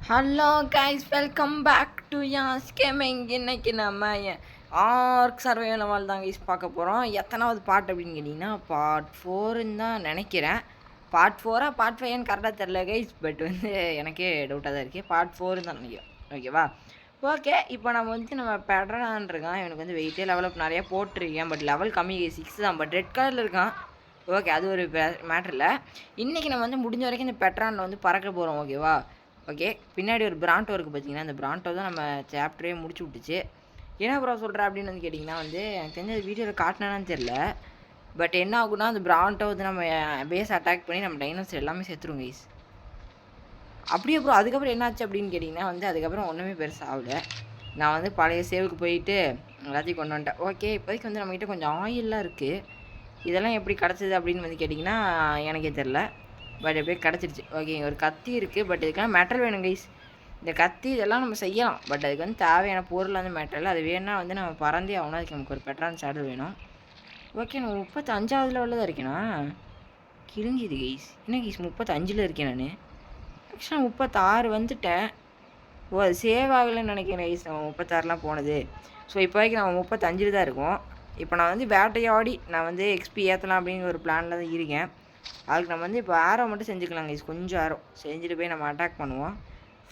Hello guys, welcome back to Yas gaming. இன்னைக்கு நம்ம arc survival வால் தான் கைஸ் பார்க்க போகிறோம். எத்தனாவது பார்ட் அப்படின்னு கேட்டிங்கன்னா பார்ட் 4ன்னு தான் நினைக்கிறேன். பார்ட் 4ஆ பார்ட் 5ன்னு கரெக்டாக தெரில கைஸ், பட் வந்து எனக்கே டவுட்டாக தான் இருக்குது. பார்ட் 4ன்னு தான் நினைக்கிறேன். ஓகேவா? ஓகே, இப்போ நம்ம பெட்ரான் இருக்கான். இவனுக்கு வந்து வெயிட்டே லெவலப் நிறையா போட்டிருக்கேன், பட் லெவல் கம்மி 6 தான். பட் ரெட் கலரில் இருக்கான். ஓகே, அது ஒரு மேட்ரு இல்லை. இன்றைக்கி நம்ம வந்து முடிஞ்ச வரைக்கும் இந்த பெட்ரானில் வந்து பறக்க போகிறோம். ஓகேவா? ஓகே, பின்னாடி ஒரு பிராண்டோ இருக்குது பார்த்தீங்கன்னா, அந்த பிராண்டோ தான் நம்ம சாப்டரே முடிச்சு விட்டுச்சு. என்ன ப்ரோ சொல்கிற அப்படின்னு வந்து கேட்டிங்கன்னா, வந்து எனக்கு தெரிஞ்ச வீடியோவில் காட்டினான்னு தெரில. பட் என்ன ஆகுனா, அந்த பிராண்டோ வந்து நம்ம பேஸ் அட்டாக் பண்ணி நம்ம டைனோசர் எல்லாமே செத்துரும் கைஸ். அப்படியே ப்ரோ அதுக்கப்புறம் என்னாச்சு அப்படின்னு கேட்டிங்கன்னா, வந்து அதுக்கப்புறம் ஒன்றுமே பெருசாக ஆகலை. நான் வந்து பழைய சேவுக்கு போயிட்டு எல்லாத்தையும் கொண்டு வந்துட்டேன். ஓகே, இப்போதைக்கு வந்து நம்மகிட்ட கொஞ்சம் ஆயிலெலாம் இருக்குது. இதெல்லாம் எப்படி கிடச்சிது அப்படின்னு வந்து கேட்டிங்கன்னா எனக்கே தெரில. பட் எப்படியே கிடச்சிருச்சு. ஓகே, ஒரு கத்தி இருக்குது. பட் இதுக்கெல்லாம் மெட்டல் வேணும் கைஸ். இந்த கத்தி இதெல்லாம் நம்ம செய்யலாம். பட் அதுக்கு வந்து தேவையான பொருள் வந்து மெட்டல். அது வேணுன்னா வந்து நம்ம பறந்தே ஆகணும். அதுக்கு நமக்கு ஒரு பெட்ரான் சேடல் வேணும். ஓகே, நான் 35வது லெவலில் தான் இருக்கேனா? கிழிஞ்சிது கைஸ். என்ன கைஸ் 35ல் இருக்கேன் நான். ஆக்சுவலாக 36 வந்துட்டேன். ஓ, அது சேவ் ஆகலைன்னு நினைக்கிறேன் கைஸ். நம்ம 36லாம் போனது. ஸோ இப்போதைக்கு நம்ம 35 தான் இருக்கோம். இப்போ நான் வந்து வேட்டையாடி நான் வந்து எக்ஸ்பி ஏற்றலாம் அப்படிங்கிற ஒரு பிளானில் தான் இருக்கேன். அதுக்கு நம்ம வந்து இப்போ ஆரோ மட்டும் செஞ்சுக்கலாம் கைஸ். கொஞ்சம் ஆரோ செஞ்சுட்டு போய் நம்ம அட்டாக் பண்ணுவோம்.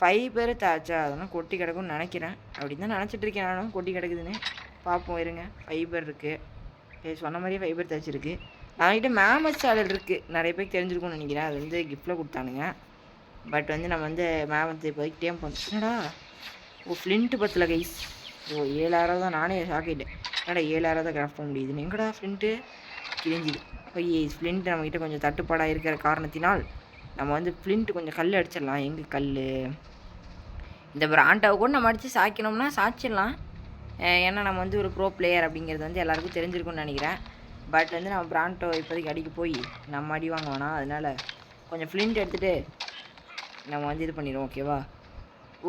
5 பேர் தாச்சா, அதெல்லாம் கொட்டி கிடக்கும்னு நினைக்கிறேன். அப்படின்னு தான் நினச்சிட்ருக்கேன் நானும். கொட்டி கிடக்குதுன்னு பார்ப்போம் இருங்க. 5 பேர் இருக்குது. சொன்ன மாதிரியே 5 பேர் தாச்சிருக்கு. நான்கிட்ட மேமஸ் சேலட் இருக்குது. நிறைய பேருக்கு தெரிஞ்சிருக்கும்னு நினைக்கிறேன். அது வந்து கிஃப்ட்டில் கொடுத்தானுங்க. பட் வந்து நம்ம வந்து மேமத்து இப்போதைக்கு டேம் பண்ணோம். என்னடா ஓ ஃப்ளின்ட்டு பத்தில் கைஸ். ஓ 7000 தான். நானே ஷாக் ஆகிட்டேன். என்னடா 7000 தான் கிராஃப்ட் பண்ண முடியுதுன்னு. எங்கடா ஃப்ளின்ட்டு கிழிஞ்சிது. ஃப்ளின்ட் நம்மகிட்ட கொஞ்சம் தட்டுப்பாடாக இருக்கிற காரணத்தினால் நம்ம வந்து ஃப்ளின்ட் கொஞ்சம் கல் அடிச்சிடலாம். எங்கே கல்? இந்த பிராண்டாவை கூட நம்ம அடித்து சாய்க்கணும்னா சாய்ச்சிடலாம். ஏன்னா நம்ம வந்து ஒரு ப்ரோ பிளேயர் அப்படிங்கிறது வந்து எல்லாருக்கும் தெரிஞ்சிருக்கும்னு நினைக்கிறேன். பட் வந்து நம்ம பிராண்டோ இப்போதைக்கு அடிக்க போய் நம்ம அடி வாங்க வேணாம். அதனால் கொஞ்சம் ஃப்ளின்ட் எடுத்துகிட்டு நம்ம வந்து இது பண்ணிடுவோம். ஓகேவா?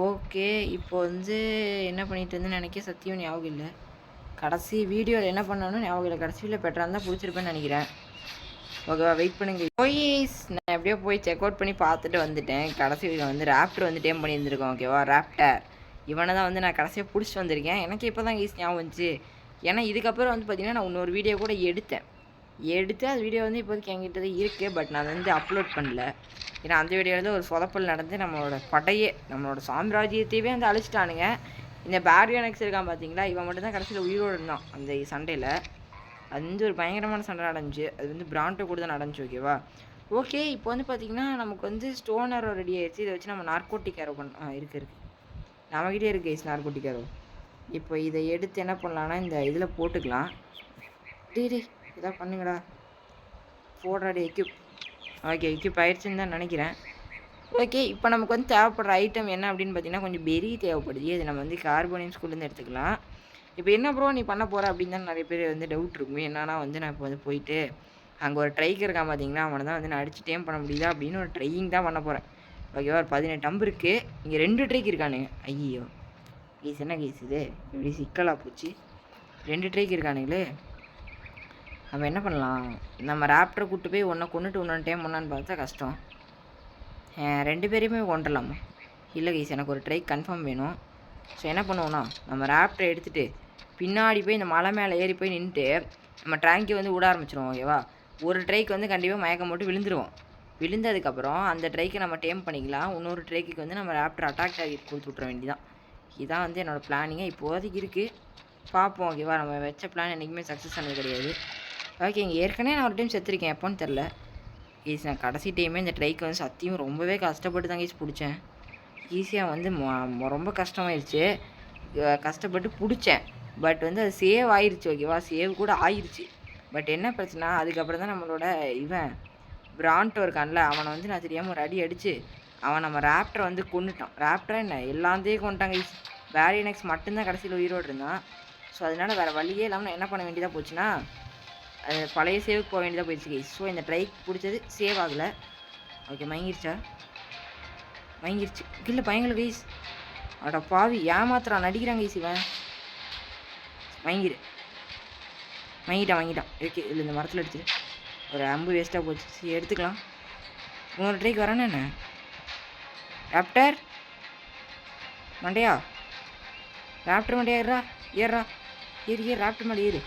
ஓகே, இப்போ வந்து என்ன பண்ணிட்டு இருந்தேன்னு நினைக்க சத்தியம் ஞாபகம் இல்லை. கடைசி வீடியோவில் என்ன பண்ணணும் ஞாபகம் இல்லை. கடைசியில் பெட்டராக தான் பிடிச்சிருப்பேன்னு நினைக்கிறேன். ஓகேவா? வெயிட் பண்ணுங்க. நான் எப்படியோ போய் செக் அவுட் பண்ணி பார்த்துட்டு வந்துட்டேன். கடைசி வீடியோ வந்து ராப்டர் வந்து டேம் பண்ணியிருந்திருக்கோம். ஓகேவா? ராப்டர் இவனை தான் வந்து நான் கடைசியாக பிடிச்சிட்டு வந்திருக்கேன். எனக்கு இப்போ தான் ஈஸி ஞாபகம் வந்துச்சு. ஏன்னா இதுக்கப்புறம் வந்து பார்த்திங்கன்னா நான் இன்னொரு வீடியோ கூட எடுத்தேன். அது வீடியோ வந்து இப்போதைக்கு என்கிட்ட தான் இருக்குது. பட் நான் வந்து அப்லோட் பண்ணல. ஏன்னா அந்த வீடியோவில் ஒரு சொதப்பல் நடந்து நம்மளோட படையே நம்மளோட சாம்ராஜ்யத்தையே வந்து அழிச்சிட்டானுங்க. இந்த பேரியோனெக்ஸ் இருக்கான் பார்த்தீங்களா, இவன் மட்டும் தான் கடைசியில் உயிரோடு இருந்தான் அந்த சண்டையில். அது வந்து ஒரு பயங்கரமான சண்டை நடந்துச்சு. அது வந்து பிராண்டோ கூட தான் நடந்துச்சு. ஓகேவா? ஓகே, இப்போ வந்து பார்த்திங்கன்னா நமக்கு வந்து ஸ்டோன் ஆரோ ரெடி ஆகிடுச்சு. இதை வச்சு நம்ம நார்கோட்டிக் ஆரோ இருக்குது நம்மகிட்டே இருக்குது கைஸ் நார்கோட்டிக் ஆரோ. இப்போ இதை எடுத்து என்ன பண்ணலான்னா இந்த இதில் போட்டுக்கலாம். டே இதான் பண்ணுங்கடா. போடுறாடி எக்யூப். ஓகே, எக்யூப் ஆயிடுச்சுன்னு தான் நினைக்கிறேன். ஓகே, இப்போ நமக்கு வந்து தேவைப்படுற ஐட்டம் என்ன அப்படின்னு பார்த்தீங்கன்னா கொஞ்சம் பெரி தேவைப்படுது. அது நம்ம வந்து கார்போனியம் ஸ்கூல்லேருந்து எடுத்துக்கலாம். இப்போ என்ன ப்ரோ நீ பண்ண போகிற அப்படின்னு தான் நிறைய பேர் வந்து டவுட் இருக்குமே. என்னன்னா வந்து நான் இப்போ வந்து போயிட்டு அங்கே ஒரு ட்ரைக்கு இருக்கான் பார்த்தீங்கன்னா, அவனை தான் வந்து நான் அடிச்சு டேம் பண்ண முடியுதா அப்படின்னு ஒரு ட்ரையிங் தான் பண்ண போகிறேன். ஓகேவா? ஒரு 18 டம்பு இருக்குது. இங்கே 2 ட்ரைக்கு இருக்கானுங்க. ஐயோ கேஸ், என்ன கேஸ் இது இப்படி சிக்கலாக போச்சு. 2 ட்ரைக்கு இருக்கானுங்களே. நம்ம என்ன பண்ணலாம்? நம்ம ராப்டரை கூப்பிட்டு போய் ஒன்றை கொண்டுட்டு ஒன்று டேம் பண்ணான்னு பார்த்தா கஷ்டம். 2 பேரையுமே கொண்டுடலாமா? இல்லை கேஸ், எனக்கு ஒரு ட்ரைக் கன்ஃபார்ம் வேணும். ஸோ என்ன பண்ணுவோன்னா நம்ம ராப்டரை எடுத்துகிட்டு பின்னாடி போய் இந்த மலை மேலே ஏறி போய் நின்றுட்டு நம்ம ட்ராங்கை வந்து விட ஆரம்பிச்சிடுவோம். ஓகேவா? ஒரு ட்ரைக்கு வந்து கண்டிப்பாக மயக்கம் போட்டு விழுந்துருவோம். விழுந்ததுக்கப்புறம் அந்த ட்ரைக்கை நம்ம டேம் பண்ணிக்கலாம். இன்னொரு ட்ரைக்கு வந்து நம்ம ராப்டர் அட்டாக் ஆகி கொடுத்து விட்ற வேண்டியதான். இதுதான் வந்து என்னோடய பிளானிங்கே இப்போதைக்கு இருக்குது. பார்ப்போம். ஓகேவா? நம்ம வச்ச பிளான் என்றைக்குமே சக்ஸஸ் ஆனது கிடையாது. ஓகே, இங்கே ஏற்கனவே நான் ஒரு டைம் செத்துருக்கேன். எப்போன்னு தெரில ஈஸ். நான் கடைசி டைமே இந்த ட்ரைக்கு வந்து சத்தியம் ரொம்பவே கஷ்டப்பட்டு தான் ஈஸ் பிடிச்சேன். ஈஸியாக வந்து ரொம்ப கஷ்டமாயிருச்சு. கஷ்டப்பட்டு பிடிச்சேன். பட் வந்து அது சேவ் ஆயிடுச்சு. ஓகேவா? சேவ் கூட ஆயிடுச்சு. பட் என்ன பிரச்சனை, அதுக்கப்புறம் தான் நம்மளோட இவன் பிராண்டோ இருக்கான்ல, அவனை வந்து நான் தெரியாமல் ஒரு அடி அடித்து அவன் நம்ம ராப்டரை வந்து கொண்டுட்டான். ராப்டரை என்ன எல்லாத்தையும் கொண்டுட்டாங்க. பேரியனெக்ஸ் மட்டும்தான் கடைசியில் உயிரோடு இருந்தான். ஸோ அதனால் வேறு வழியே இல்லாமல் நான் என்ன பண்ண வேண்டியதாக போச்சுன்னா அது பழைய சேவுக்கு போக வேண்டியதாக போயிடுச்சு கைஸ். ஸோ இந்த ட்ரைக் பிடிச்சது சேவ் ஆகலை. ஓகே, மயங்கிருச்சா? மயங்கிருச்சு. இல்லை பயங்கல கைஸ். அட பாவி, ஏமாத்துறான், நடிக்கிறான் கைஸ் இவன். வாங்கிட்டான். ஓகே, இல்லை இந்த மரத்தில் அடிச்சிடு. ஒரு அம்பு வேஸ்ட்டாக போச்சு. சரி எடுத்துக்கலாம். இன்னொரு ட்ரைக்கு வரானே என்ன ராப்டர். மண்டையா ராப்டர் மண்டையா ஏறா ஏறா ஏறி ராப்டர் மேலே ஏறு.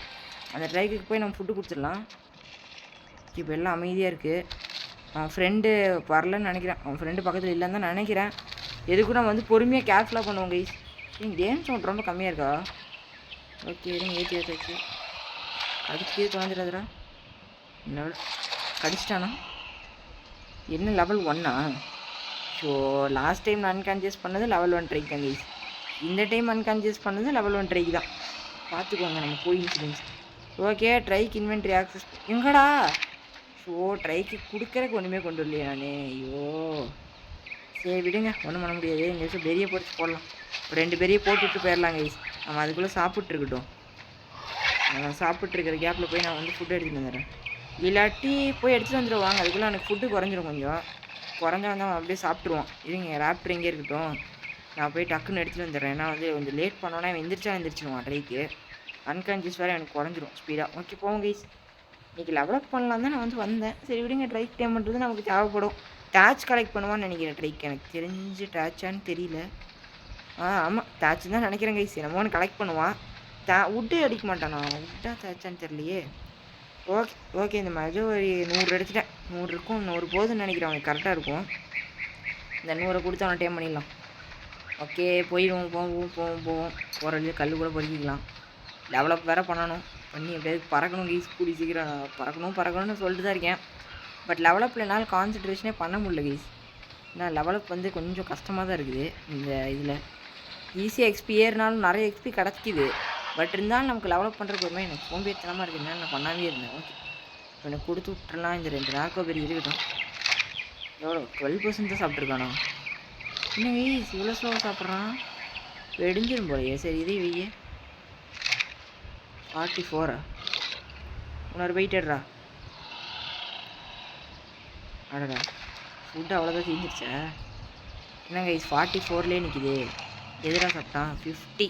அந்த ட்ரைக்குக்கு போய் நம்ம ஃபுட்டு கொடுத்துடலாம். இப்போ எல்லாம் அமைதியாக இருக்குது. அவன் ஃப்ரெண்டு வரலன்னு நினைக்கிறேன். அவன் ஃப்ரெண்டு பக்கத்தில் இல்லைன்னு தான் நினைக்கிறேன். எதுக்கும் நம்ம வந்து பொறுமையாக கேர்ஃபுல்லாக பண்ணுவோம் கைஸ். கேம் சவுண்ட் ரொம்ப கம்மியாக இருக்கா? ஓகே எதுவும் ஏற்றியாச்சு. அடிச்சு தொலைஞ்சிடாதுடா. லெவல் கடிச்சிட்டானா? என்ன லெவல் 1ஆ? ஸோ லாஸ்ட் டைம் நான் அன்கான்சியஸ் பண்ணது லெவல் 1 ட்ரைக் தான் கைஸ். இந்த டைம் அன்கான்சியஸ் பண்ணது லெவல் 1 ட்ரைக் தான். பார்த்துக்கோங்க நம்ம போய் இன்சிடென்ட்ஸ். ஓகே ட்ரைக் இன்வென்ட்ரி ஆக்சஸ் எங்கடா? ஸோ ட்ரைக்கு கொடுக்குறக்கு ஒன்றுமே கொண்டு வரலையே நானே. ஐயோ சரி விடுங்க, ஒன்றும் பண்ண முடியாது. எங்கேயாச்சும் பெரிய பொறிச்சு போடலாம். ஒரு 2 பெரிய போட்டுவிட்டு போயிடலாம் கைஸ். நம்ம அதுக்குள்ளே சாப்பிட்ருக்கட்டும். நான் சாப்பிட்ருக்கிற கேப்பில் போய் நான் வந்து ஃபுட்டு எடுத்துகிட்டு வந்துடுறேன். இல்லாட்டி போய் எடுத்துகிட்டு வந்துடுவாங்க. அதுக்குள்ளே எனக்கு ஃபுட்டு குறைஞ்சிரும். கொஞ்சம் குறைஞ்சா வந்து அவன் அப்படியே சாப்பிட்ருவான். இருங்க ராப்டர் எங்கே இருக்கட்டும், நான் போய் டக்குன்னு எடுத்துகிட்டு வந்துடுறேன். ஏன்னா வந்து கொஞ்சம் லேட் பண்ணோன்னா அவன் எந்திரிச்சிடுவான் ட்ரைக்கு. அன்கான்சியஸ் வேறு எனக்கு குறைஞ்சிரும் ஸ்பீடாக. ஓகே போவோம் கைஸ். இன்றைக்கி லெவலப் பண்ணலாம் தான் நான் வந்து வந்தேன். சரி விடுங்க, ட்ரைக் டைம் பண்ணுறது நமக்கு தேவைப்படும். டேச் கலெக்ட் பண்ணுவான்னு நினைக்கிறேன் ட்ரைக். எனக்கு தெரிஞ்சு டேச்சான்னு தெரியல. ஆமாம் டேச்சு தான் நினைக்கிறேன் கைஸ். நம்ம ஒன்று கலெக்ட் பண்ணுவான். உட்டு அடிக்க மாட்டானா? உட்டா டேச்சான்னு தெரியலையே. ஓகே ஓகே இந்த மாதிரி ஒரு 100 எடுத்துட்டேன். 100 இருக்கும், 100 போதுன்னு நினைக்கிறேன். அவனுக்கு கரெக்டாக இருக்கும். இந்த 100 கொடுத்து அவனை டைம் பண்ணிடலாம். ஓகே போயிடுவோம் போவோம். போகிறது கல் கூட பொறுக்கிக்கலாம். டெவலப் வேறு பண்ணணும். பண்ணி எப்படியாவது பறக்கணும் கைஸ். கூடி சீக்கிரம் பறக்கணும்னு சொல்லிட்டு தான் இருக்கேன். பட் லெவலப்பில் என்னால் கான்சன்ட்ரேஷனே பண்ண முடியல கைஸ். ஏன்னா லெவலப் வந்து கொஞ்சம் கஷ்டமாக தான் இருக்குது. இந்த இதில் ஈஸியாக எக்ஸ்பி ஏறினாலும் நிறைய எக்ஸ்பி கிடச்சிக்குது. பட் இருந்தாலும் நமக்கு லெவலப் பண்ணுறது பொறுமை எனக்கு சோம்பேறித்தனமாக இருக்குதுன்னா நான் பண்ணாமே இருந்தேன். ஓகே இப்போ எனக்கு கொடுத்து விட்டுறலாம். இந்த 2 நார்கோ பெரி இருக்கட்டும். எவ்வளோ 12% தான் சாப்பிட்ருக்கானோ? இன்னும் கைஸ் இவ்வளோ ஸ்லோவாக சாப்பிட்றான். வெடிஞ்சிரும் போலையே. சரி இதே வெய்ய 44 இன்னொரு வெயிட்டடா. அடடா ஃபுட்டு அவ்வளோதான் செஞ்சிருச்சா? என்ன கைஸ் 44லேயே நிற்கிது. எதிராக சாப்பிட்டான் 50.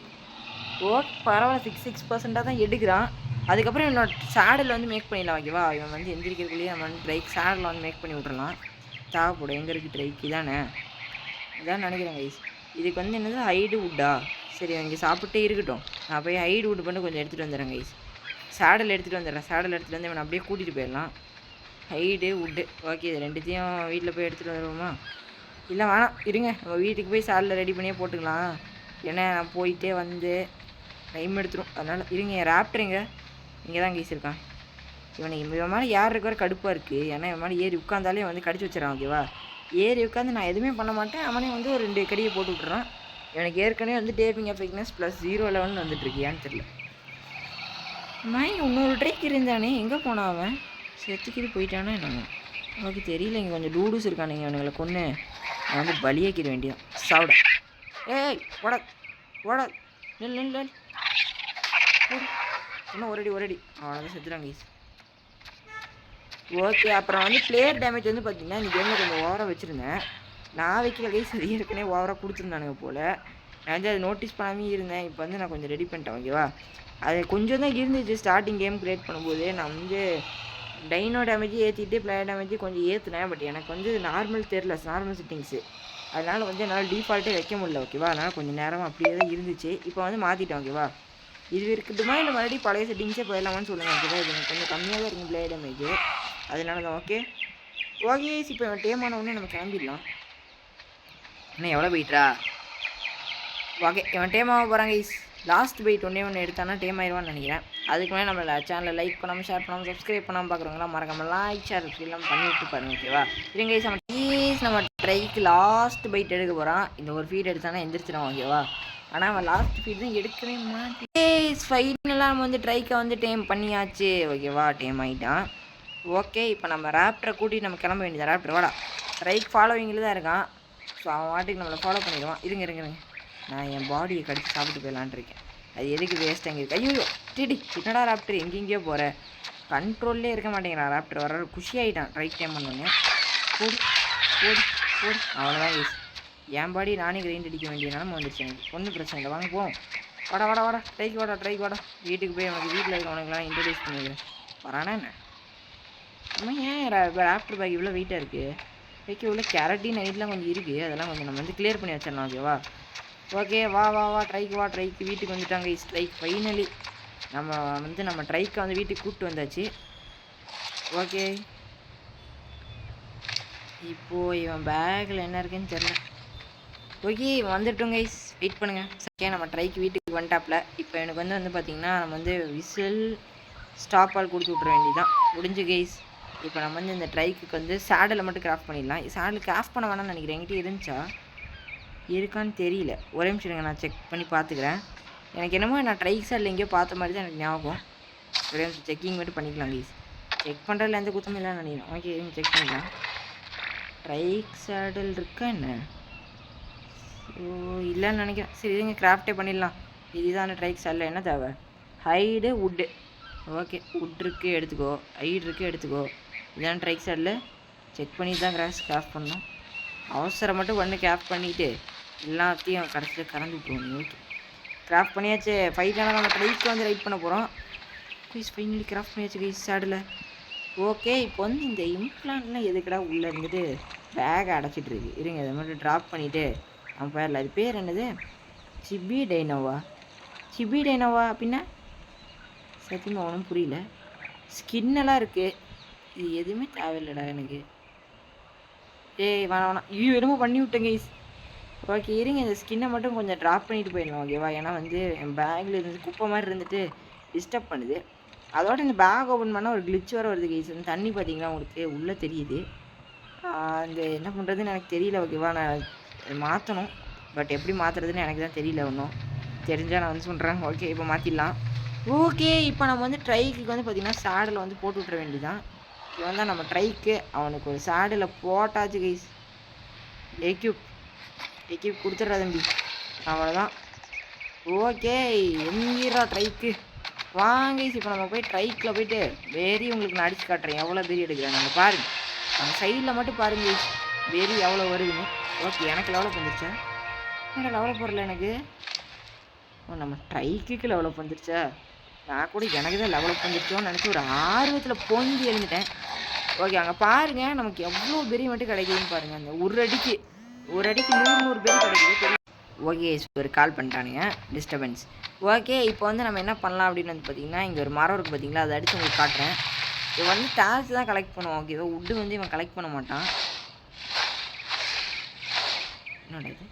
ஓகே பரவாயில்ல 6% தான் எடுக்கிறான். அதுக்கப்புறம் என்னோட சேடல் வந்து மேக் பண்ணிடலாம். ஓகேவா? இவன் வந்து எந்திரிக்கிறதுக்குள்ளேயே நம்ம வந்து ட்ரைக் சேடல் வந்து மேக் பண்ணி விட்றலாம். தேவைப்படும். எங்கே இருக்குது ட்ரைக்? இதானே இதான் நினைக்கிறேன் கைஸ். இதுக்கு வந்து என்னது ஹைடு வுட்டா? சரி இங்கே சாப்பிட்டே இருக்கட்டும். நான் போய் ஹைடு வுட் பண்ணி கொஞ்சம் எடுத்துகிட்டு வந்துடுறேன் கைஸ். சேடல் எடுத்துகிட்டு வந்துடுறேன். சேடல் எடுத்துகிட்டு வந்து இவனை அப்படியே கூட்டிகிட்டு போயிடலாம். ஹைடு வுட்டு ஓகே இது 2த்தையும் வீட்டில் போய் எடுத்துகிட்டு வந்துடுவோமா? இல்லை வேணாம் இருங்க, நம்ம வீட்டுக்கு போய் சேடலில் ரெடி பண்ணியே போட்டுக்கலாம். ஏன்னா நான் போயிட்டே வந்து டைம் எடுத்துரும். அதனால் இருங்க. என் ராப்டர் இங்கே தான் கைஸ் இருக்கான். இவன் மேலே யார் இருக்கிற கடுப்பாக இருக்குது. ஏன்னா இவன் மேலே ஏறி உட்காந்தாலே வந்து கடிச்சு வச்சிடறான். ஓகேவா? ஏறி உட்காந்து நான் எதுவுமே பண்ண மாட்டேன். அவனே வந்து ஒரு 2 கடியை போட்டு விட்டுறான். எனக்கு ஏற்கனவே வந்து டேப்பிங் எஃபெக்ட்னஸ் +0 லெவல்னு வந்துட்டுருக்கு. ஏன்னு தெரியல. இன்னொரு ட்ரைக் இருந்தானே எங்கே போனான் அவன்? செத்துக்கிட்டு போயிட்டானா என்னமோ. ஓகே தெரியல. இங்கே கொஞ்சம் டூடூஸ் இருக்கானுங்க. அவனுங்களை கொன்று நான் வந்து பலியாக்கிட வேண்டியதான். சாப்பிட ஏய் ஓட நெல் இன்னும் ஒரு அடி அவ்வளோதான் செத்துறாங்க கைஸ். ஓகே அப்புறம் வந்து பிளேயர் டேமேஜ் வந்து பார்த்தீங்கன்னா இந்த கேமில் கொஞ்சம் ஓவராக வச்சுருந்தேன். நான் வைக்கல கைஸ். அது ஏற்கனவே ஓவராக கொடுத்துருந்தானுங்க போல். நான் வந்து அதை நோட்டீஸ் பண்ணாமே இருந்தேன். இப்போ வந்து நான் கொஞ்சம் ரெடி பண்ணிட்டேன். ஓகேவா? அது கொஞ்சம் தான் இருந்துச்சு ஸ்டார்டிங் கேம் க்ரியேட் பண்ணும்போது. நான் வந்து டைனோ டேமேஜ் ஏற்றிட்டு பிளேயர் டேமேஜ் கொஞ்சம் ஏற்றுனேன். பட் எனக்கு வந்து நார்மல் தெரில, நார்மல் செட்டிங்ஸு. அதனால் வந்து என்னால் டிஃபால்ட்டே வைக்க முடியல. ஓகேவா? அதனால் கொஞ்சம் நேரம் அப்படியே தான் இருந்துச்சு. இப்போ வந்து மாற்றிட்டேன். ஓகேவா? இது இருக்கட்டுமா இல்லை மறுபடியும் பழைய செட்டிங்ஸே போயிடலாமான்னு சொல்லுங்கள். ஓகேவா? இது எனக்கு கொஞ்சம் கம்மியாக தான் இருக்கும் பிளேயர் டேமேஜ். அதனால தான் ஓகே இப்போ இவன் டேம் ஆனவுடனே நம்ம கிளம்பிடலாம். இன்னும் எவ்வளோ போயிட்டா? ஓகே இவன் டேம் ஆக போகிறாங்க கைஸ். லாஸ்ட் பைட் ஒன்று எடுத்தானா டேம் ஆயிடுவான்னு நினைக்கிறேன். அதுக்கு மேலே நம்ம சேனலை லைக் பண்ணாமல் ஷேர் பண்ணாமல் சப்ஸ்கிரைப் பண்ணாமல் பார்க்குறவங்களாம் மறக்காமல் லைக் ஷேர் எல்லாம் பண்ணி விட்டு பாருங்க. ஓகேவா? இருங்க கைஸ் நம்ம ட்ரைக்கு லாஸ்ட் பைட் எடுக்க போகிறான். இந்த ஒரு ஃபீட் எடுத்தானா எந்திரிச்சிடும். ஓகேவா? ஆனால் அவன் லாஸ்ட் ஃபீட் தான் எடுக்கவே மாட்டேன். ஃபைனலாக நம்ம வந்து ட்ரைக்கை வந்து டேம் பண்ணியாச்சு. ஓகேவா? டேம் ஆகிட்டான். ஓகே இப்போ நம்ம ராப்டரை கூட்டிகிட்டு நம்ம கிளம்ப வேண்டியது. ராப்டர் வாடா. ட்ரைக் ஃபாலோவிங்கில் தான் இருக்கான். ஸோ அவன் வாட்டுக்கு நம்மளை ஃபாலோ பண்ணிடுவான். இருங்க நான் என் பாடியை கடிச்சு சாப்பிட்டு போயிடலான் இருக்கேன். அது எதுக்கு வேஸ்ட் அங்கே இருக்குது? ஐயோ டிடி என்னடா ராப்டர் எங்கெங்கேயோ போகிற? கண்ட்ரோல்லே இருக்க மாட்டேங்கிறான் ராப்டர். வர குஷி ஆகிட்டான் ட்ரைக் டைம் பண்ணோன்னே. போடு அவ்வளோதான் கைஸ். என் பாடி நானே கிரைண்ட் அடிக்க வேண்டிய நிலமை வந்துருச்சு எனக்கு. ஒன்றும் பிரச்சனை இல்லை. வாங்க போவோம். வாடா ட்ரைக் வாடா. வீட்டுக்கு போய் உனக்கு வீட்டில் இருக்கிறவனுக்குலாம் இன்ட்ரடியூஸ் பண்ணிக்கிறேன். வரானா என்ன? நம்ம ஏன் ராப்டர் பேக் இவ்வளோ வெயிட்டாக இருக்குது? ஓகே இவ்வளோ கேரட்டின் நைட்லாம் கொஞ்சம் இருக்குது. அதெல்லாம் கொஞ்சம் நம்ம வந்து கிளியர் பண்ணி வச்சிடலாம். ஓகேவா? ஓகே வா வா வா ட்ரைக்கு வீட்டுக்கு வந்துட்டாங்க ட்ரைக் ஃபைனலி. நம்ம ட்ரைக்கை வந்து வீட்டுக்கு கூப்பிட்டு வந்தாச்சு. ஓகே இப்போது இவன் பேக்கில் என்ன இருக்குன்னு தெரில. ஓகே வந்துட்டோம் கைஸ், வெயிட் பண்ணுங்கள். ஓகே நம்ம ட்ரைக்கு வீட்டுக்கு வந்துட்டாப்ல. இப்போ எனக்கு வந்து பார்த்திங்கன்னா நம்ம வந்து விசில் ஸ்டாப் ஆல் கொடுத்து விட்ற வேண்டியதான், முடிஞ்சு கைஸ். இப்போ நம்ம வந்து இந்த ட்ரைக்கு வந்து சேடலை மட்டும் கிராஃப்ட் பண்ணிடலாம். சேடல் கிராஃப்ட் பண்ண வேணாம்னு நினைக்கிறேன், என்கிட்ட இருந்துச்சா இருக்கான்னு தெரியல. ஒரே நிமிஷம் நான் செக் பண்ணி பார்த்துக்கிறேன். எனக்கு என்னமோ நான் ட்ரைக் சேடல் எங்கேயோ பார்த்த மாதிரி தான் எனக்கு ஞாபகம். ஒரே நிமிஷம் செக்கிங் மட்டும் பண்ணிக்கலாம் கைஸ். செக் பண்ணுறதுல எந்த குத்தமும் இல்லைன்னு நினைக்கிறேன். ஓகே செக் பண்ணிக்கலாம். ட்ரைக் சேடல் இருக்கா என்ன? ஓ இல்லைன்னு நினைக்கிறேன். சரி இதுங்க கிராஃப்டே பண்ணிடலாம். இதுதான ட்ரைக் சேடலில் என்ன தேவை? Hide wood. ஓகே வுட் இருக்குது எடுத்துக்கோ, ஹைடு இருக்குது எடுத்துக்கோ. இதான ட்ரைக் சேடலில் செக் பண்ணி தான் கிராஃப்ட் பண்ணணும். அவசரம் மட்டும் ஒன்று கிராஃப்ட் பண்ணிவிட்டு எல்லாத்தையும் கடைசியில் கறந்து விட்டுருவோம். ஓகே கிராஃப்ட் பண்ணியாச்சு. ஃபைட்டான நம்ம ட்ரைக்கு வந்து ரைட் பண்ண போகிறோம். ப்ளீஸ் ஃபைனலி கிராஃப்ட் பண்ணியாச்சு கைஸ் சேடலை. ஓகே இப்போ வந்து இந்த இம்ப்ளான்ட்லாம் எதுக்கடா உள்ளே இருந்துட்டு பேக் அடைச்சிட்ருக்கு. இருங்க இதை மட்டும் ட்ராப் பண்ணிவிட்டு அவன் பேரில் அது பேர் என்னது? சிபி டைனோவா அப்படின்னா சத்தியமாக ஒன்றும் புரியல. ஸ்கின்னெல்லாம் இருக்குது, இது எதுவுமே தேவையில்லடா எனக்கு. வேணாம் என்னமோ பண்ணி விட்டேன் கைஸ். ஓகே இருங்க இந்த ஸ்கின்னை மட்டும் கொஞ்சம் ட்ராப் பண்ணிட்டு போயிடலாம் ஓகேவா? ஏன்னா வந்து என் பேக்கில் இருந்து குப்பை மாதிரி இருந்துட்டு டிஸ்டர்ப் பண்ணுது. அதோட இந்த பேக் ஓப்பன் பண்ணால் ஒரு கிளிச் வர வருது கைஸ். அந்த தண்ணி பார்த்தீங்கன்னா உங்களுக்கு உள்ளே தெரியுது. அந்த என்ன பண்ணுறதுன்னு எனக்கு தெரியல ஓகேவா? நான் மாற்றணும், பட் எப்படி மாற்றுறதுன்னு எனக்கு தான் தெரியல. ஒன்றும் தெரிஞ்சால் நான் வந்து சொல்கிறேன். ஓகே இப்போ மாற்றிடலாம். ஓகே இப்போ நம்ம வந்து ட்ரைக்கு வந்து பார்த்திங்கன்னா சேடில் வந்து போட்டு விட்ற வேண்டியதான். இவன் தான் நம்ம ட்ரைக்கு, அவனுக்கு ஒரு சேடில் போட்டாச்சு கைஸ். எக்யூப் கொடுத்துட்றா தம்பி, அவ்வளோதான். ஓகே எங்கீரா ட்ரைக்கு வாங்க. இப்போ நம்ம போய் ட்ரைக்கில் போய்ட்டு வெறி உங்களுக்கு நான் அடிச்சு காட்டுறேன் எவ்வளோ பெரிய எடுக்கிறேன். நம்ம பாருங்கள் அந்த சைடில் மட்டும் பாருங்கள் வெறி எவ்வளோ வருதுன்னு. ஓகே எனக்கு லெவலப் வந்துருச்சா? என்னடா லெவலப் வரல எனக்கு. நம்ம ட்ரைக்கு லெவலப் வந்துருச்சா? நான் கூட எனக்கு தான் லெவலப் வந்துருச்சோன்னு நினச்சி ஒரு ஆர்வத்தில் பொங்கி எழுந்துட்டேன். ஓகே அங்கே பாருங்கள் நமக்கு எவ்வளோ பெரிய மட்டும் கிடைக்குதுன்னு பாருங்கள். அந்த ஒரு அடிக்கு 100 பேர் கிடைக்குது. ஓகே ஒரு கால் பண்ணிட்டானுங்க, டிஸ்டர்பன்ஸ். ஓகே இப்போ வந்து நம்ம என்ன பண்ணலாம் அப்படின்னு வந்து பார்த்திங்கன்னா இங்கே ஒரு மரம் இருக்குது பார்த்தீங்களா, அதை அடித்து உங்களுக்கு காட்டுறேன். இவன் வந்து டேக்ஸ் தான் கலெக்ட் பண்ணுவான் ஓகேவா? வுட்டு வந்து இவன் கலெக்ட் பண்ண மாட்டான். என்னடா இது?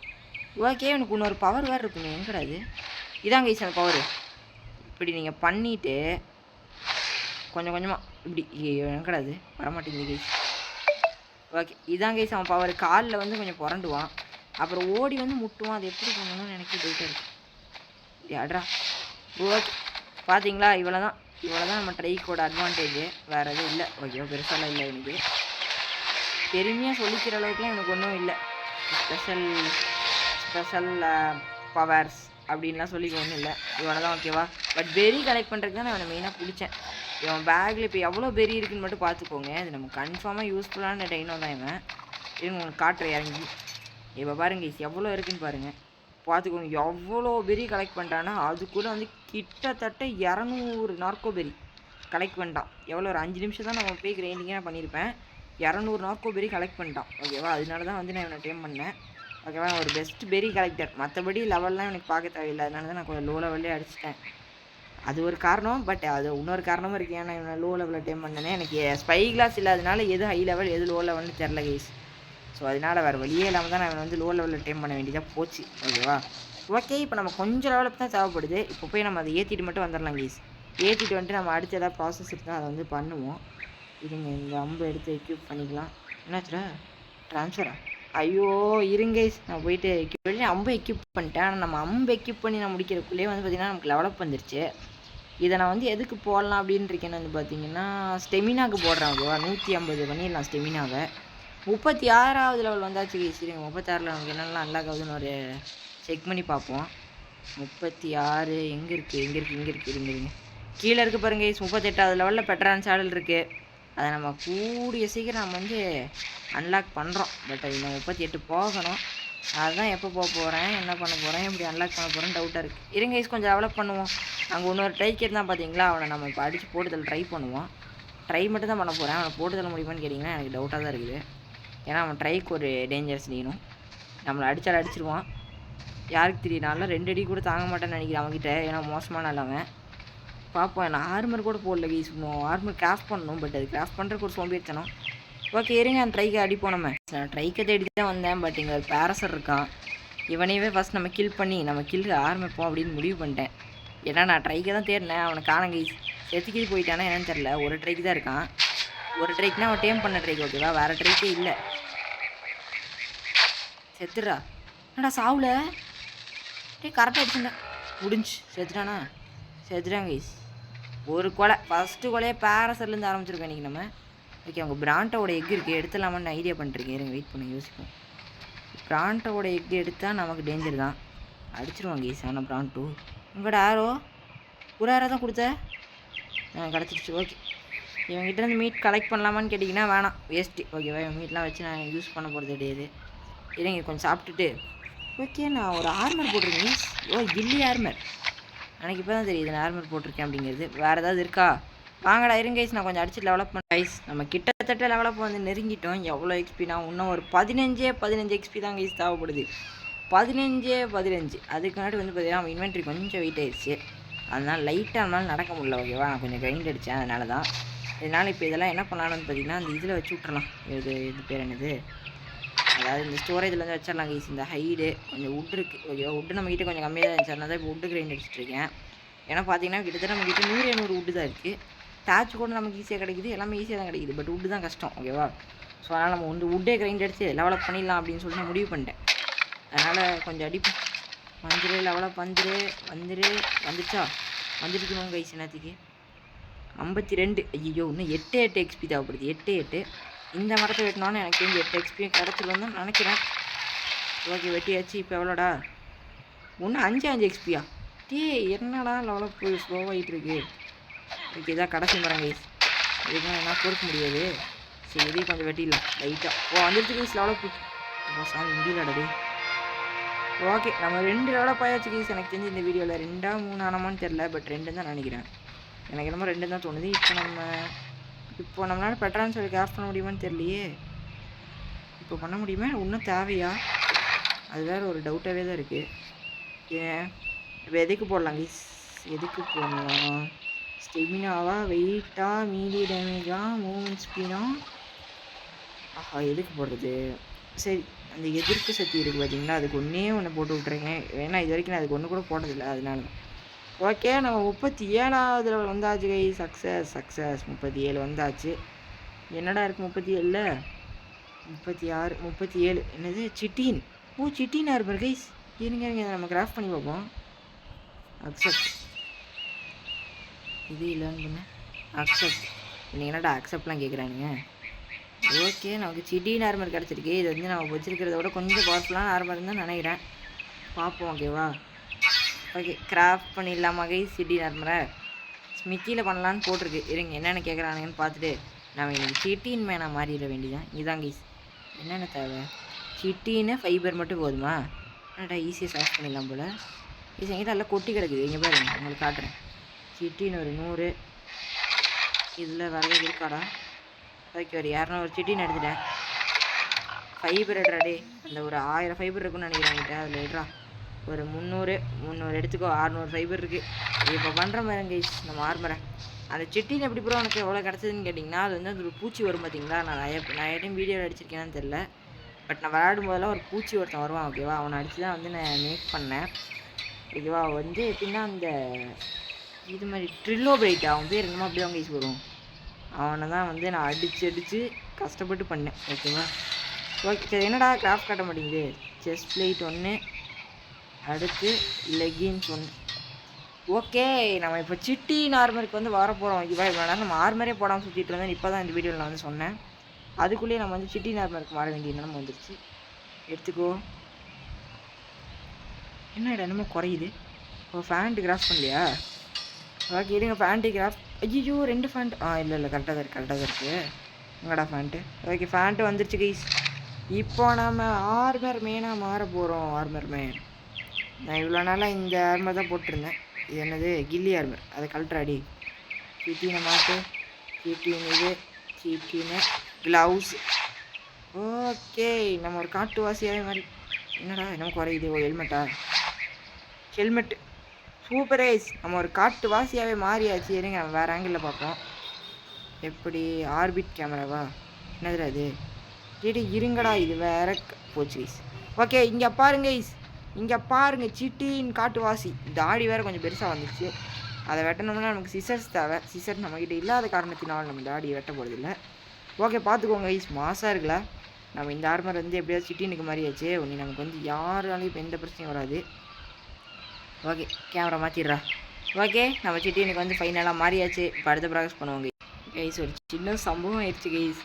ஓகே எனக்கு இன்னொரு பவர் வேறு இருக்குமே, எங்கடா இது? இதாங்க கைஸ் அந்த பவர். இப்படி நீங்கள் பண்ணிவிட்டு கொஞ்சம் கொஞ்சமாக இப்படி எங்கடா இது வரமாட்டேங்குது கைஸ். ஓகே இதாங்க கைஸ் அவன் பவர். காலில் வந்து கொஞ்சம் புரண்டுவான், அப்புறம் ஓடி வந்து முட்டுவான். அது எப்படி பண்ணணும்னு எனக்கு டவுட்டாக இருக்குது. யாட்ரா ஓகே பார்த்தீங்களா? இவ்வளோ தான் நம்ம ட்ரைக்கோட அட்வான்டேஜ், வேறு எதுவும் இல்லை ஓகேவா? பெருசாலாம் இல்லை எனக்கு, பெருமையாக சொல்லிக்கிற அளவுக்குலாம் எனக்கு ஒன்றும் இல்லை. ஸ்பெஷல் பவர்ஸ் அப்படின்லாம் சொல்லிக்க ஒன்றும் இல்லை. இவனை தான் ஓகேவா? பட் பெரி கலெக்ட் பண்ணுறதுக்கு தான் நான் அவனை மெயினாக பிடிச்சேன். இவன் பேக்கில் இப்போ எவ்வளோ பெரி இருக்குன்னு மட்டும் பார்த்துக்கோங்க. இது நம்ம கன்ஃபார்மாக யூஸ்ஃபுல்லான டைனோ தான் இவன். இவங்க உங்களுக்கு காட்டுற இறங்கி இப்போ பாருங்கள் எவ்வளோ இருக்குன்னு பாருங்கள், பார்த்துக்கோங்க. எவ்வளோ பெரி கலெக்ட் பண்ணிட்டான்னா அதுக்குள்ளே வந்து கிட்டத்தட்ட 200 நார்கோ பெரி கலெக்ட் பண்ணிட்டான். எவ்வளோ ஒரு 5 நிமிஷம் தான் நம்ம போய் கிரைண்டிங்காக பண்ணியிருப்பேன். 200 நார்கோ பெரி கலெக்ட் பண்ணிட்டான் ஓகேவா? அதனால தான் வந்து நான் இவனை டைம் பண்ணேன் ஓகேவா? ஒரு பெஸ்ட் பெரி கலெக்டர். மற்றபடி லெவல்லாம் எனக்கு பார்க்க தேவையில்லை, அதனால தான் நான் கொஞ்சம் லோ லெவல்லே அடிச்சிட்டேன். அது ஒரு காரணம், பட் அது இன்னொரு காரணமும் இருக்குது. ஏன்னா இவனை லோ லெவலில் டைம் பண்ணேனே. எனக்கு ஸ்பை கிளாஸ் இல்லாதனால எது ஹை லெவல் எது லோ லெவல்னு தெரில கைஸ். ஸோ அதனால் வேறு வழியே இல்லாமல் தான் நான் வந்து லோ லெவலில் டைம் பண்ண வேண்டியதாக போச்சு ஓகேவா? ஓகே இப்போ நம்ம கொஞ்சம் லெவலப் தான் தேவைப்படுது. இப்போ போய் நம்ம அதை ஏற்றிட்டு மட்டும் வந்துடலாம் கைஸ். ஏற்றிட்டு வந்துட்டு நம்ம அடுத்து ஏதாவது ப்ராசஸ் இருந்தால் அதை வந்து பண்ணுவோம். இதுங்க இந்த அம்பு எடுத்து எக்யூப் பண்ணிக்கலாம். என்னாச்சுடா ட்ரான்ஸ்ஃபரா? ஐயோ இருங்க கைஸ், நான் போயிட்டு அம்பு எக்யூப் பண்ணிட்டேன். ஆனால் நம்ம அம்பு எக்யூப் பண்ணி நான் முடிக்கிறக்குள்ளேயே வந்து பார்த்திங்கன்னா நமக்கு லெவலப் வந்துருச்சு. இதை நான் வந்து எதுக்கு போடலாம் அப்படின்னு இருக்கேன்னு வந்து பார்த்திங்கன்னா ஸ்டெமினாக்கு போடுறேன் ஓகேவா? 150 பண்ணிடலாம் ஸ்டெமினாவை. 36வது லெவல் வந்தாச்சு கைஸ். சரிங்க 36ல் நமக்கு என்னெல்லாம் அன்லாக் ஆகுதுன்னு ஒரு செக் பண்ணி பார்ப்போம். 36 எங்கே இருக்குது இருங்க கீழே இருக்குது பாருங்க கைஸ். 38வது லெவலில் பெட்ரான் சேடல் இருக்குது. அதை நம்ம கூடிய சீக்கிரம் நம்ம வந்து அன்லாக் பண்ணுறோம். பட் அது நம்ம 38 போகணும். அதுதான் எப்போ போக போகிறேன், என்ன பண்ண போகிறேன், எப்படி அன்லாக் பண்ண போகிறேன்னு டவுட்டாக இருக்குது. இருங்க கைஸ் கொஞ்சம் டெவலப் பண்ணுவோம். அங்கே இன்னொரு ட்ரைக்கர் தான் பார்த்தீங்களா, அவனை நம்ம இப்போ அடித்து போட்டுதல் ட்ரை பண்ணுவோம். ட்ரை மட்டும் தான் பண்ண போகிறேன். அவனை போட்டுதல் முடியுமான்னு கேட்டிங்கன்னா எனக்கு டவுட்டாக தான் இருக்குது. ஏன்னா அவன் ட்ரைக்கு ஒரு டேஞ்சர்ஸ் நீனும் நம்மளை அடித்தாலும் அடிச்சிருவான். யாருக்கு தெரியும், நான்லாம் 2 அடி கூட தாங்க மாட்டேன்னு நினைக்கிறேன் அவன்கிட்ட. ஏன்னா மோசமான அவன். பார்ப்போம். நான் ஆர்மர் கூட போடல கைஸ் இன்னும். ஆர்மர் கிராஃப்ட் பண்ணணும், பட் அது கிராஃப்ட் பண்ணுறதுக்கு ஒரு சோம்பேறித்தனம். ஓகே இருங்க, அந்த ட்ரைக்கை அடிப்போம் நம்ம. நான் ட்ரைக்கை தேடி தான் வந்தேன், பட் இங்கே ஒரு பேரசர் இருக்கான். இவனையவே ஃபஸ்ட் நம்ம கில் பண்ணி நம்ம கில் ஆரம்பிப்போம் அப்படின்னு முடிவு பண்ணிட்டேன். ஏன்னா நான் ட்ரைக்கை தான் தேடினேன், அவனை காண கைஸ். செத்துக்கிட்டு போயிட்டானா என்னன்னு தெரில. ஒரு ட்ரைக்கு தான் இருக்கான். ஒரு ட்ரைக்குனா அவன் டேம் பண்ண ட்ரைக், ஓகேவா? வேறு ட்ரைக்கே இல்லை. செத்துடுறா. என்னடா சாவுல கரெக்டாக அடிச்சுட்டா. முடிஞ்சு செத்துட்டானா? செத்துட்டான் கைஸ். ஒரு கொலை, ஃபஸ்ட்டு கொலையே பேரசர்லேருந்து ஆரம்பிச்சிருக்கோம் இன்றைக்கி நம்ம. ஓகே, அவங்க பிராண்டோட எக் இருக்குது, எடுத்துடலாமான்னு ஐடியா பண்ணிருக்கேன். இருங்க வெயிட் பண்ணி யோசிப்போம். பிராண்டோட எக் எடுத்தால் நமக்கு டேஞ்சர் தான். அடிச்சிருவாங்க கைஸ். ஆனால் பிராண்டோ உங்களோட ஆரோ ஒரு ஆரோ தான் கொடுத்த கிடச்சிருச்சு. ஓகே, இவங்ககிட்ட இருந்து மீட் கலெக்ட் பண்ணலாமான்னு கேட்டிங்கன்னா வேணாம், வேஸ்ட்டு. ஓகேவா? இவங்க மீட்லாம் வச்சு நான் யூஸ் பண்ண போகிறது கிடையாது. இருங்க கொஞ்சம் சாப்பிட்டுட்டு. ஓகே, நான் ஒரு ஆர்மர் போட்டிருக்கேன் கைஸ். ஓ கில்லி ஆர்மர், எனக்கு இப்போ தான் தெரியுது நான் ஆர்மர் போட்டிருக்கேன் அப்படிங்கிறது. வேறு ஏதாவது இருக்கா? வாங்கடா இருங்க கைஸ், நான் கொஞ்சம் அடிச்சு டெவலப் பண்ண கைஸ். நம்ம கிட்டத்தட்ட லெவலப் வந்து நெருங்கிட்டோம். எவ்வளோ எக்ஸ்பினா? இன்னும் ஒரு 15 எக்ஸ்பி தான் கைஸ் தேவைப்படுது. 15. அதுக்கு முன்னாடி வந்து பார்த்தீங்கன்னா நம்ம இன்வென்ட்ரி கொஞ்சம் வெயிட் ஆயிடுச்சு. அதனால் லைட்டாக இருந்தாலும் நடக்க முடியல. ஓகேவா? நான் கொஞ்சம் கிரைண்ட் அடித்தேன், அதனால தான். இதனால் இப்போ இதெல்லாம் என்ன பண்ணலான்னு பார்த்தீங்கன்னா அந்த இதில் வச்சு விட்றலாம். இது பேர் என்னது, அதாவது இந்த ஸ்டோரேஜில் வந்து வச்சிடலாம் கைஸ். இந்த ஹைடு கொஞ்சம் வுட் இருக்குது. ஓகேவா? வுட்டு நம்மகிட்ட கொஞ்சம் கம்மியாக தான் இருந்துச்சு, அதனால தான் இப்போ வுட்டு கிரைண்ட் அடிச்சிட்ருக்கேன். ஏன்னா பார்த்தீங்கன்னா கிட்டத்தட்ட நம்மகிட்ட 100 வுட்டு தான் இருக்குது. டேச் கூட நமக்கு ஈஸியாக கிடைக்குது, எல்லாமே ஈஸியாக தான் கிடைக்குது. பட் வுட்டு தான் கஷ்டம். ஓகேவா? ஸோ அதனால் நம்ம வந்து வுட்டே கிரைண்ட் அடித்து லெவலப் பண்ணிடலாம் அப்படின்னு சொல்லி நான் முடிவு பண்ணிட்டேன். அதனால் கொஞ்சம் அடிப்பேன். லெவலப் வந்துருச்சா? வந்துருக்கணும் கைஸ். என்னத்துக்கு 52. ஐயோ, இன்னும் 8 எக்ஸ்பி தேவைப்படுது. 8. இந்த மரத்தை வெட்டினோன்னு எனக்கு தெரிஞ்சு 8 எக்ஸ்பி கிடச்சிருன்னு தான் நினைக்கிறேன். ஓகே, வெட்டியாச்சு. இப்போ எவ்வளோடா? ஒன்று 5 எக்ஸ்பியா? என்னடா லெவலப் ஸ்லோவாகிட்டு இருக்கு. ஓகே, இதான் கடைசி மரம் கைஸ். இதுக்கு என்ன பொறுக்க முடியாது. சரி, இதையும் கொஞ்சம் வெட்டிடலாம் லைட்டாக. வந்துருச்சு கைஸ் லெவலப். சாமி முடியலடா. ஓகே, நம்ம 2 லெவலப் ஆயாச்சு கைஸ். எனக்கு தெரிஞ்சு இந்த வீடியோவில் 2 3 ஆனமான்னு தெரில, பட் 2 தான் நினைக்கிறேன். எனக்கு என்னமோ 2 தான் தோணுது. இப்போ நம்மளால் பெட்டரான்னு சொல்லி கிராஃப்ட் பண்ண முடியுமான்னு தெரியலையே. இப்போ பண்ண முடியுமா? இன்னும் தேவையா? அது வேறு ஒரு டவுட்டாகவே தான் இருக்குது. ஏன் இப்போ எதுக்கு போடலாம் கைஸ்? எதுக்கு போடலாம்? ஸ்டெமினாவா, வெயிட்டா, மீடிய டேமேஜா, மூவ்மெண்ட் ஸ்பீடா? ஆஹா, எதுக்கு போடுறது? சரி, அந்த எதிர்ப்பு சக்தி இருக்குது பார்த்தீங்களா, அதுக்கு ஒன்று போட்டு விட்ருங்க. ஏன்னா இது வரைக்கும் நான் அதுக்கு ஒன்று கூட போட்டதில்லை, அதனால. ஓகே, நம்ம 37வது லெவல் வந்தாச்சு கை. சக்ஸஸ் 37 வந்தாச்சு. என்னடா இருக்குது 37ல்? 36 37. என்னது சிட்டின்? சிட்டின் ஆர்மர் கைஸ். இருங்க நம்ம கிராஃப்ட் பண்ணி பார்ப்போம். அக்செப்ட். இது இல்லைன்னு பண்ண அக்செப்ட். நீங்கள் என்னடா அக்செப்ட்லாம் கேட்குறானுங்க. ஓகே, நமக்கு சிட்டின் ஆர்மர் கிடச்சிருக்கு. இது வந்து நம்ம வச்சுருக்கிறத விட கொஞ்சம் பவர்ஃபுல்லான ஆர்மர் தான் நினைக்கிறேன். பார்ப்போம். ஓகேவா? ஓகே, கிராஃப்ட் பண்ணிடலாமா கைஸ்? சிட்டின் ஆர்மரை ஸ்மித்தியில் பண்ணலான்னு போட்டிருக்கு. இருங்க என்னென்ன கேட்குறானுங்கன்னு பார்த்துட்டு நம்ம இன்றைக்கி சிட்டின் மேனாக மாறிட வேண்டியதான். இதுதான் கைஸ். என்னென்ன தேவை? சிட்டின்னு ஃபைபர் மட்டும் போதுமா? என்னடா ஈஸியாக சாஃப்ட் பண்ணிடலாம் போல். இது எங்கிட்ட எல்லாம் கொட்டி கிடக்குது. இங்கே பாருங்க, உங்களுக்கு காட்டுறேன். சிட்டின்னு ஒரு 100. இதில் வேறு இருக்காடா? ஓகே, ஒரு 200 சிட்டின்னு எடுத்துட்டேன். ஃபைபர் எடுறா டே. அந்த ஒரு 1000 ஃபைபர் இருக்குன்னு நினைக்கிறேன். அதில் எடுறா. ஒரு 300 எடுத்துக்கோ. 600 ஃபைபர் இருக்குது. இப்போ பண்ணுற மாதிரி கைஸ் நம்ம ஆர்மரை. அந்த சிட்டின்னு எப்படி ப்ரோ எனக்கு எவ்வளோ கிடச்சதுன்னு கேட்டிங்கன்னா, அது வந்து அந்த ஒரு பூச்சி வரும் பார்த்தீங்களா. நான் டைம் வீடியோவில் அடிச்சிருக்கேன்னு தெரில, பட் நான் விளையாடும் போதெல்லாம் ஒரு பூச்சி ஒருத்தன் வருவான். ஓகேவா? அவனை அடித்து தான் வந்து நான் மேக் பண்ணேன். ஓகேவா? வந்து எப்படின்னா அந்த இது மாதிரி ட்ரில்லோ பிரைட், அவன் பேர் என்னமோ அப்படி தான் கைஸ் வரும். அவனை தான் வந்து நான் அடித்து கஷ்டப்பட்டு பண்ணேன். ஓகேவா? ஓகே, என்னடா கிராஃப்ட் காட்ட மாட்டேங்குது. செஸ்ட் பிளேட் 1, அடுத்து லெகின்ஸ் 1. ஓகே, நம்ம இப்போ சிட்டின் ஆர்மருக்கு வந்து வர போகிறோம். ஓகேவா? இவ்வளோ நேரம் நம்ம ஆர்மரே போடாமல் சுற்றிட்டு இருந்தேன். இப்போ தான் இந்த வீடியோவில் நான் வந்து சொன்னேன். அதுக்குள்ளேயே நம்ம வந்து சிட்டின் ஆர்மருக்கு மாற வேண்டிய நிலைமை வந்துருச்சு. எடுத்துக்கோ. என்னடா என்னமோ குறையுது. ஃபேண்ட்டு கிராஃப்ட் பண்ணலையா? ஓகே, இருங்க ஃபேண்ட்டு கிராஃப்ட். ஐயோ 2 ஃபேண்ட். இல்லை கரெக்டாக தான் இருக்குது. உங்கடா ஃபேண்ட்டு. ஓகே, ஃபேண்ட்டு வந்துருச்சு கைஸ். இப்போ நம்ம ஆர்மர் மேனாக மாற போகிறோம். Armour man. நான் இவ்வளோ நாளாக இந்த ஆர்மர் தான் போட்டிருந்தேன். இது என்னது? கில்லி ஆர்மர். அதை கழட்டுறாடி. சிட்டினை மாட்டு. சிட்டின்னு இது. சிட்டின்னு க்ளவுஸ். ஓகே, நம்ம ஒரு காட்டுவாசியாகவே மாதிரி. என்னடா என்ன குறையுது? ஹெல்மெட்டா? Helmet super guys. நம்ம ஒரு காட்டு வாசியாகவே மாறியாச்சு. இருங்க நம்ம வேறு ஆங்கிளில் பார்ப்போம். எப்படி ஆர்பிட் கேமராவா என்னதுல அது? டேடி இருங்கடா, இது வேற போச்சு கைஸ். ஓகே இங்கே பாருங்க கைஸ், இங்கே பாருங்க சிட்டின் காட்டுவாசி. தாடி வேறு கொஞ்சம் பெருசாக வந்துச்சு. அதை வெட்டணும்னா நமக்கு சிசர்ஸ் தேவை. சிசர் நம்மக்கிட்ட இல்லாத காரணத்தினால் நம்ம தாடி வெட்ட போகிறதில்ல. ஓகே பார்த்துக்கோங்க கைஸ், மாசாக இருக்குல்ல. நம்ம இந்த ஆர்மர் வந்து எப்படியாவது சிட்டினுக்கு மாதிரியாச்சு. ஒன்று நமக்கு வந்து யாராலையும் இப்போ எந்த பிரச்சனையும் வராது. Okay camera மாற்றிடுறா. ஓகே நம்ம சிட்டினுக்கு வந்து ஃபைனலாக மாறியாச்சு. இப்போ அடுத்த ப்ராக்ரஸ் பண்ணுவோங்க கைஸ். ஒரு சின்ன சம்பவம் ஆயிடுச்சு கைஸ்.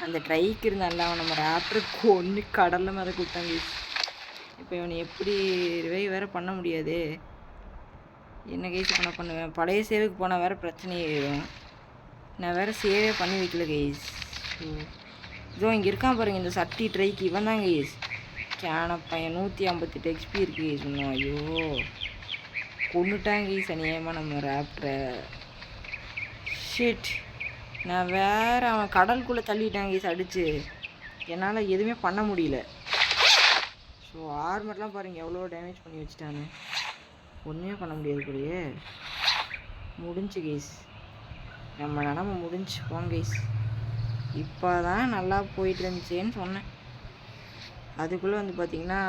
அந்த ட்ரைக்கு இருந்தால அவன் நம்ம ரேப்டருக்கு ஒன்று கடலில் மேலே கூப்பிட்டாங்க கைஸ். இப்போ இவனை எப்படி ரிவைவ் வேறு பண்ண முடியாது. என்ன கைஸ் இப்போ நான் பண்ணுவேன்? பழைய சேவுக்கு போனால் வேறு பிரச்சனையே ஆயிடும். நான் வேறு சேவே பண்ணி வைக்கல கைஸ். இதோ இங்கே இருக்கான் பாருங்கள் இந்த சட்டி ட்ரைக்கு. இவன் தான் கைஸ் கேன பையன். 158 XP இருக்கு கைஸ். இன்னும் ஐயோ கொண்டுட்டாங்க கைஸ் அநியாயமாக நம்ம ரேப்டரை. ஷிட், நான் வேறு அவன் கடலுக்குள்ளே தள்ளிட்டாங்க கைஸ் அடித்து. என்னால் எதுவுமே பண்ண முடியல. ஸோ ஆர்மர்லாம் பாருங்கள் எவ்வளோ டேமேஜ் பண்ணி வச்சுட்டாங்க. ஒன்றுமே பண்ண முடியாது கூடயே. முடிஞ்சு கைஸ், நம்ம நிலமை முடிஞ்சு போங்க கைஸ். இப்போ தான் நல்லா போயிட்டு இருந்துச்சேன்னு சொன்னேன். அதுக்குள்ளே வந்து பார்த்திங்கன்னா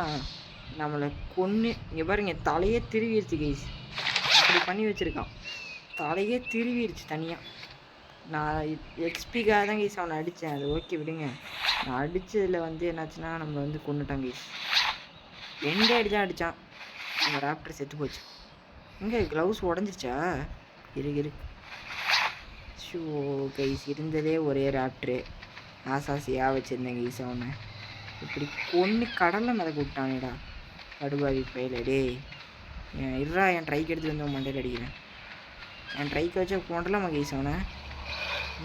நம்மளை கொன்று இங்கே பாருங்க தலையே திருவிடுச்சு கைஸ். அப்படி பண்ணி வச்சுருக்கான். தலையே திருவிடுச்சு தனியாக. நான் எக்ஸ்பிக்காக தான் கைஸ் அவனை அடித்தேன். அது ஓகே விடுங்க. நான் அடித்ததில் வந்து என்னாச்சுன்னா நம்ம வந்து கொண்டுட்டான் கைஸ். 2 அடி தான் அடித்தான். நம்ம ராப்டர் செத்து போச்சு. இங்கே க்ளவுஸ் உடஞ்சிருச்சா? இருக்கு. ஷோ கைஸ், இருந்ததே ஒரே ராப்டரு. ஆசாசியாக வச்சுருந்தேன் கைஸ். அவனை இப்படி கொன்று கடலில் மிதக்க விட்டானேடா கடுபாவி பயிலடே. இருறா என் ட்ரைக்கு எடுத்துகிட்டு வந்து மண்டையில் அடிக்கிறேன். என் ட்ரைக்கு வச்ச கொண்டலாமா கைஸ் அவனை?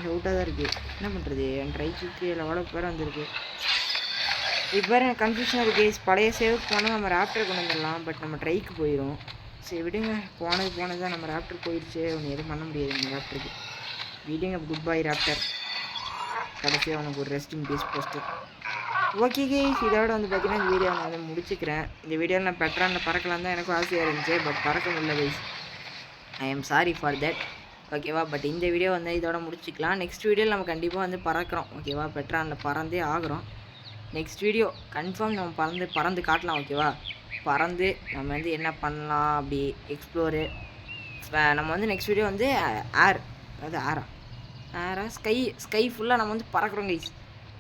அவுட்டாக தான் இருக்குது. என்ன பண்ணுறது? என் ட்ரைக்கு லெவலப் பேர் வந்திருக்கு. இப்போ வேறு எனக்கு கன்ஃபியூஷனாக இருக்குது கைஸ். பழைய சேவுக்கு போனால் நம்ம ராப்டரை கொண்டு வந்துடலாம். பட் நம்ம ட்ரைக்கு போயிடும். சரி விடுங்க, போனது தான். நம்ம ராப்டர் போயிடுச்சு. ஒன்று எதுவும் பண்ண முடியாது நம்ம ராப்டருக்கு. விடுங்க, குட் பை ராப்டர். கடைசியாக அவனுக்கு ஒரு resting peace poster. Okay guys, இதோட வந்து பார்த்தீங்கன்னா இந்த வீடியோ நான் வந்து முடிச்சுக்கிறேன். இந்த வீடியோவில் நான் பெட்ரானில் பறக்கலாம் தான் எனக்கும் ஆசையாக இருந்துச்சு. பட் பறக்க முடியல guys. I am sorry for that. ஓகேவா? பட் இந்த வீடியோ வந்து இதோட முடிச்சுக்கலாம். நெக்ஸ்ட் வீடியோவில் நம்ம கண்டிப்பாக வந்து பறக்கிறோம். ஓகேவா? பெட்ரானில் பறந்தே ஆகிறோம். நெக்ஸ்ட் வீடியோ கன்ஃபார்ம் நம்ம பறந்து காட்டலாம். ஓகேவா? பறந்து நம்ம வந்து என்ன பண்ணலாம் அப்படி எக்ஸ்ப்ளோரு. நம்ம வந்து நெக்ஸ்ட் வீடியோ வந்து ஏர், அதாவது ஸ்கை ஃபுல்லாக நம்ம வந்து பறக்கிறோம் கைஸ்.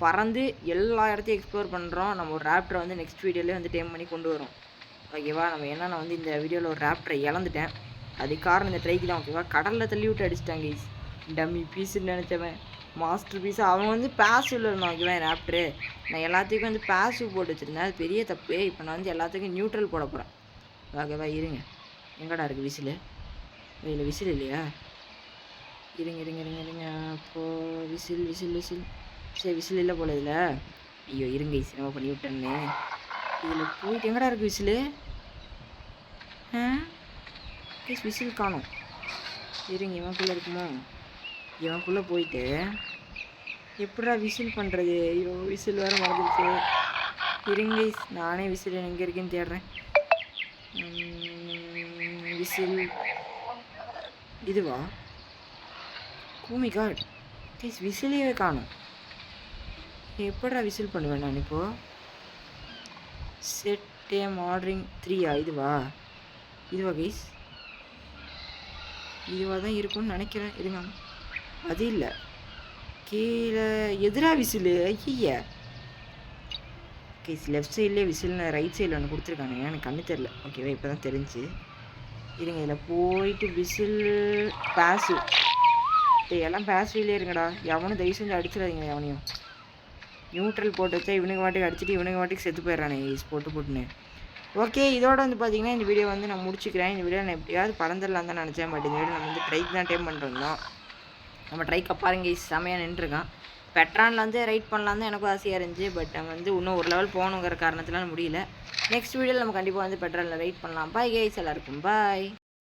பறந்து எல்லா இடத்தையும் எக்ஸ்ப்ளோர் பண்ணுறோம். நம்ம ஒரு ரேப்டரை வந்து நெக்ஸ்ட் வீடியோலேயே வந்து டேம் பண்ணி கொண்டு வரோம். ஓகேவா? நம்ம ஏன்னா நான் வந்து இந்த வீடியோவில் ஒரு ரேப்டரை இழந்துட்டேன். அது காரணம் இந்த ட்ரைக்கு தான். ஓகேவா? கடலில் தள்ளி விட்டு அடிச்சிட்டாங்க கைஸ். டம்மி பீஸுன்னு நினச்சவன் மாஸ்டர் பீஸு. அவன் வந்து பேசிவில் இருந்தான். ஓகேவா? ரேப்டரு நான் எல்லாத்துக்கும் வந்து பேசிவ் போட்டு வச்சுருந்தேன். அது பெரிய தப்பு. இப்போ நான் வந்து எல்லாத்துக்கும் நியூட்ரல் போட போகிறேன். ஓகேவா? இருங்க, எங்கடா இருக்குது விசில்? இதில் விசில் இல்லையா? இருங்க. அப்போது விசில் சரி, விசில் இல்லை போல இதில். ஐயோ இருங்க, சினிமா பண்ணி விட்டேன்னு. இதில் போயிட்டு எங்கடா இருக்குது விசில்? விசில் காணும். இருங்க, இவனுக்குள்ளே இருக்குமோ? இவனுக்குள்ளே போயிட்டு எப்படா விசில் பண்ணுறது? ஐயோ விசில் வேறு மறந்துடுச்சு. இருங்க, நானே விசில் எங்கே இருக்குன்னு தேடுறேன். விசில் இதுவா? கூமி காட் கைஸ், விசிலையே காணும். எப்படா விசில் பண்ணுவேன் நான் இப்போது? செட் டேம் ஆர்டரிங் 3 இதுவா கைஸ்? இதுவாக தான் இருக்கும்னு நினைக்கிறேன். இருங்க, அது இல்லை. கீழே எதிரா விசிலு? ஐயா கைஸ், லெஃப்ட் சைட்லேயே விசில்னு ரைட் சைடில் ஒன்று கொடுத்துருக்கானுங்க. எனக்கு கண்ணு தெரில. ஓகேவா? இப்போ தான் தெரிஞ்சு. இருங்க, இதில் போயிட்டு விசில் பேஸு. எல்லாம் பேஸ்விலே இருங்கடா. எவனும் தயவு செஞ்சு அடிச்சிடாதீங்க. எவனையும் நியூட்ரல் போட்டு வச்சா இவனுக்கு வாட்டிக்கு அடிச்சுட்டு இவனுக்கு வாட்டிக்கு செத்து போயிடறானே போட்டுன்னு. ஓகே, இதோட வந்து பார்த்தீங்கன்னா இந்த வீடியோ வந்து நான் முடிச்சுக்கிறேன். இந்த வீடியோ நான் எப்படியாவது பறந்துடலாம் தான் நினச்சேன். பட் இந்த வீடியோ நம்ம வந்து ட்ரைக் தான் டைம் பண்ணுறோம். நம்ம ட்ரைக்கை பாருங்க செமையாக நின்றுருக்கான். பெட்ரானில் வந்து ரைட் பண்ணலாம் தான் எனக்கும் ஆசையாக இருந்துச்சு. பட் நம்ம வந்து இன்னும் ஒரு லெவல் போகணுங்கிற காரணத்தினால முடியல. நெக்ஸ்ட் வீடியோவில் நம்ம கண்டிப்பாக வந்து பெட்ரானில் ரைட் பண்ணலாம். பாய் கைஸ், எல்லாருக்கும் பாய்.